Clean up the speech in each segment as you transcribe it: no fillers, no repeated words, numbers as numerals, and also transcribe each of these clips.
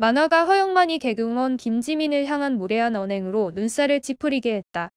만화가 허영만이 개그우먼 김지민을 향한 무례한 언행으로 눈살을 찌푸리게 했다.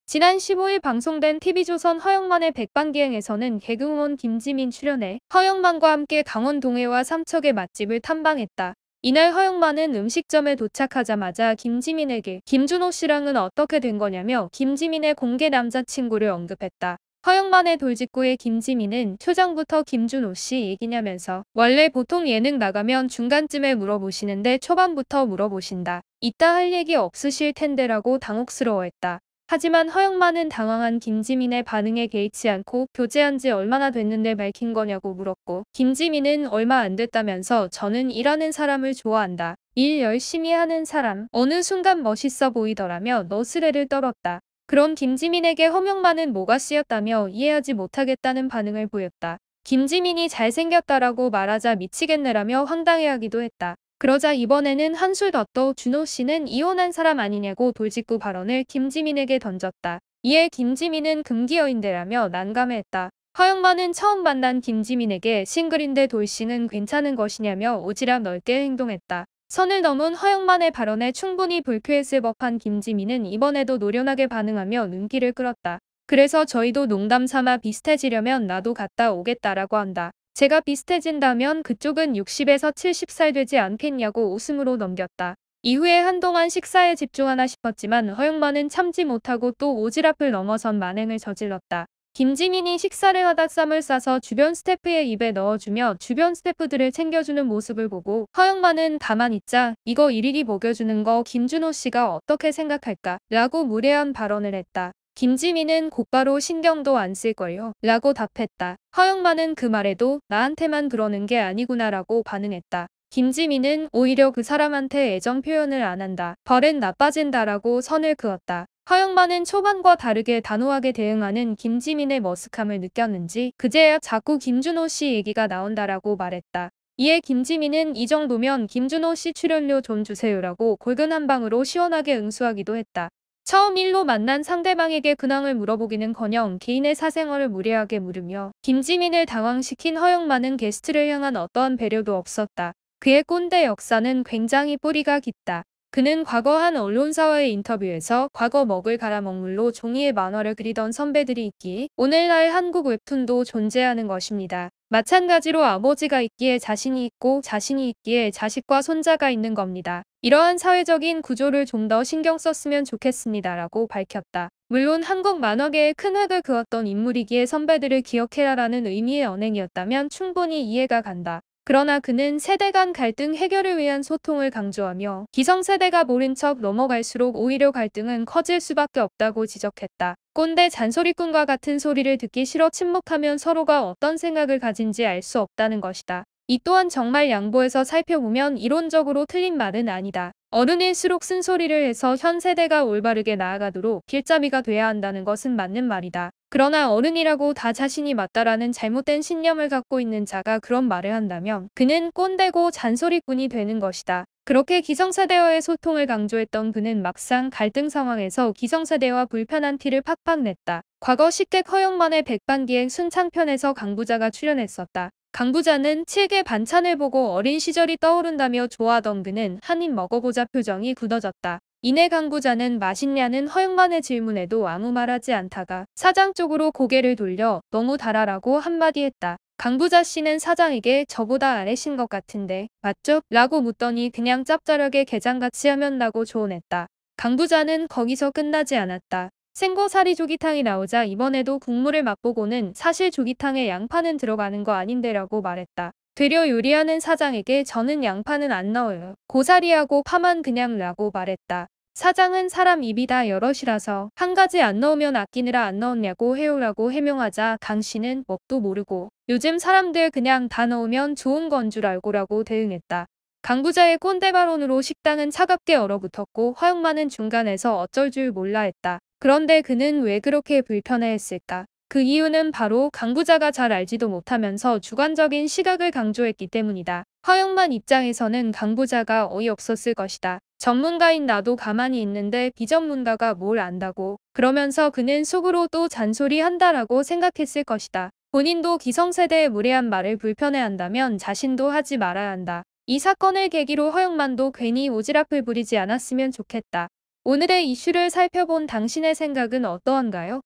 지난 15일 방송된 TV조선 허영만의 백반기행에서는 개그우먼 김지민 출연해 허영만과 함께 강원 동해와 삼척의 맛집을 탐방했다. 이날 허영만은 음식점에 도착하자마자 김지민에게 김준호 씨랑은 어떻게 된 거냐며 김지민의 공개 남자친구를 언급했다. 허영만의 돌직구에 김지민은 초장부터 김준호 씨 얘기냐면서 원래 보통 예능 나가면 중간쯤에 물어보시는데 초반부터 물어보신다. 이따 할 얘기 없으실 텐데라고 당혹스러워했다. 하지만 허영만은 당황한 김지민의 반응에 개의치 않고 교제한 지 얼마나 됐는데 밝힌 거냐고 물었고 김지민은 얼마 안 됐다면서 저는 일하는 사람을 좋아한다. 일 열심히 하는 사람. 어느 순간 멋있어 보이더라며 너스레를 떨었다. 그런 김지민에게 허영만은 뭐가 씌었다며 이해하지 못하겠다는 반응을 보였다. 김지민이 잘생겼다라고 말하자 미치겠네라며 황당해하기도 했다. 그러자 이번에는 한술 더 떠 준호 씨는 이혼한 사람 아니냐고 돌직구 발언을 김지민에게 던졌다. 이에 김지민은 금기어인데라며 난감해했다. 허영만은 처음 만난 김지민에게 싱글인데 돌씨는 괜찮은 것이냐며 오지랖 넓게 행동했다. 선을 넘은 허영만의 발언에 충분히 불쾌했을 법한 김지민은 이번에도 노련하게 반응하며 눈길을 끌었다. 그래서 저희도 농담 삼아 비슷해지려면 나도 갔다 오겠다라고 한다. 제가 비슷해진다면 그쪽은 60에서 70살 되지 않겠냐고 웃음으로 넘겼다. 이후에 한동안 식사에 집중하나 싶었지만 허영만은 참지 못하고 또 오지랖을 넘어선 만행을 저질렀다. 김지민이 식사를 하다 쌈을 싸서 주변 스태프의 입에 넣어주며 주변 스태프들을 챙겨주는 모습을 보고 허영만은 가만 있자 이거 일일이 먹여주는 거 김준호 씨가 어떻게 생각할까? 라고 무례한 발언을 했다. 김지민은 곧바로 신경도 안 쓸걸요? 라고 답했다. 허영만은 그 말에도 나한테만 그러는 게 아니구나라고 반응했다. 김지민은 오히려 그 사람한테 애정 표현을 안 한다. 버릇 나빠진다라고 선을 그었다. 허영만은 초반과 다르게 단호하게 대응하는 김지민의 머쓱함을 느꼈는지 그제야 자꾸 김준호 씨 얘기가 나온다라고 말했다. 이에 김지민은 이 정도면 김준호 씨 출연료 좀 주세요라고 골근 한 방으로 시원하게 응수하기도 했다. 처음 일로 만난 상대방에게 근황을 물어보기는커녕 개인의 사생활을 무례하게 물으며 김지민을 당황시킨 허영만은 게스트를 향한 어떠한 배려도 없었다. 그의 꼰대 역사는 굉장히 뿌리가 깊다. 그는 과거 한 언론사와의 인터뷰에서 과거 먹을 갈아먹물로 종이에 만화를 그리던 선배들이 있기에 오늘날 한국 웹툰도 존재하는 것입니다. 마찬가지로 아버지가 있기에 자신이 있고 자신이 있기에 자식과 손자가 있는 겁니다. 이러한 사회적인 구조를 좀 더 신경 썼으면 좋겠습니다라고 밝혔다. 물론 한국 만화계에 큰 획을 그었던 인물이기에 선배들을 기억해라라는 의미의 언행이었다면 충분히 이해가 간다. 그러나 그는 세대 간 갈등 해결을 위한 소통을 강조하며 기성세대가 모른 척 넘어갈수록 오히려 갈등은 커질 수밖에 없다고 지적했다. 꼰대 잔소리꾼과 같은 소리를 듣기 싫어 침묵하면 서로가 어떤 생각을 가진지 알 수 없다는 것이다. 이 또한 정말 양보해서 살펴보면 이론적으로 틀린 말은 아니다. 어른일수록 쓴소리를 해서 현 세대가 올바르게 나아가도록 길잡이가 돼야 한다는 것은 맞는 말이다. 그러나 어른이라고 다 자신이 맞다라는 잘못된 신념을 갖고 있는 자가 그런 말을 한다면 그는 꼰대고 잔소리꾼이 되는 것이다. 그렇게 기성세대와의 소통을 강조했던 그는 막상 갈등 상황에서 기성세대와 불편한 티를 팍팍 냈다. 과거 식객 허영만의 백반기행 순창편에서 강부자가 출연했었다. 강부자는 7개 반찬을 보고 어린 시절이 떠오른다며 좋아하던 그는 한 입 먹어보자 표정이 굳어졌다. 이내 강부자는 맛있냐는 허영만의 질문에도 아무 말하지 않다가 사장 쪽으로 고개를 돌려 너무 달아라고 한마디 했다. 강부자 씨는 사장에게 저보다 아래신 것 같은데 맞죠? 라고 묻더니 그냥 짭짤하게 게장같이 하면 라고 조언했다. 강부자는 거기서 끝나지 않았다. 생고사리 조기탕이 나오자 이번에도 국물을 맛보고는 사실 조기탕에 양파는 들어가는 거 아닌데라고 말했다. 되려 요리하는 사장에게 저는 양파는 안 넣어요. 고사리하고 파만 그냥 라고 말했다. 사장은 사람 입이 다 여럿이라서 한 가지 안 넣으면 아끼느라 안 넣었냐고 해요라고 해명하자 강 씨는 뭣도 모르고 요즘 사람들 그냥 다 넣으면 좋은 건 줄 알고라고 대응했다. 강부자의 꼰대 발언으로 식당은 차갑게 얼어붙었고 허영만은 중간에서 어쩔 줄 몰라 했다. 그런데 그는 왜 그렇게 불편해했을까? 그 이유는 바로 강부자가 잘 알지도 못하면서 주관적인 시각을 강조했기 때문이다. 허영만 입장에서는 강부자가 어이없었을 것이다. 전문가인 나도 가만히 있는데 비전문가가 뭘 안다고. 그러면서 그는 속으로 또 잔소리 한다라고 생각했을 것이다. 본인도 기성세대의 무례한 말을 불편해한다면 자신도 하지 말아야 한다. 이 사건을 계기로 허영만도 괜히 오지랖을 부리지 않았으면 좋겠다. 오늘의 이슈를 살펴본 당신의 생각은 어떠한가요?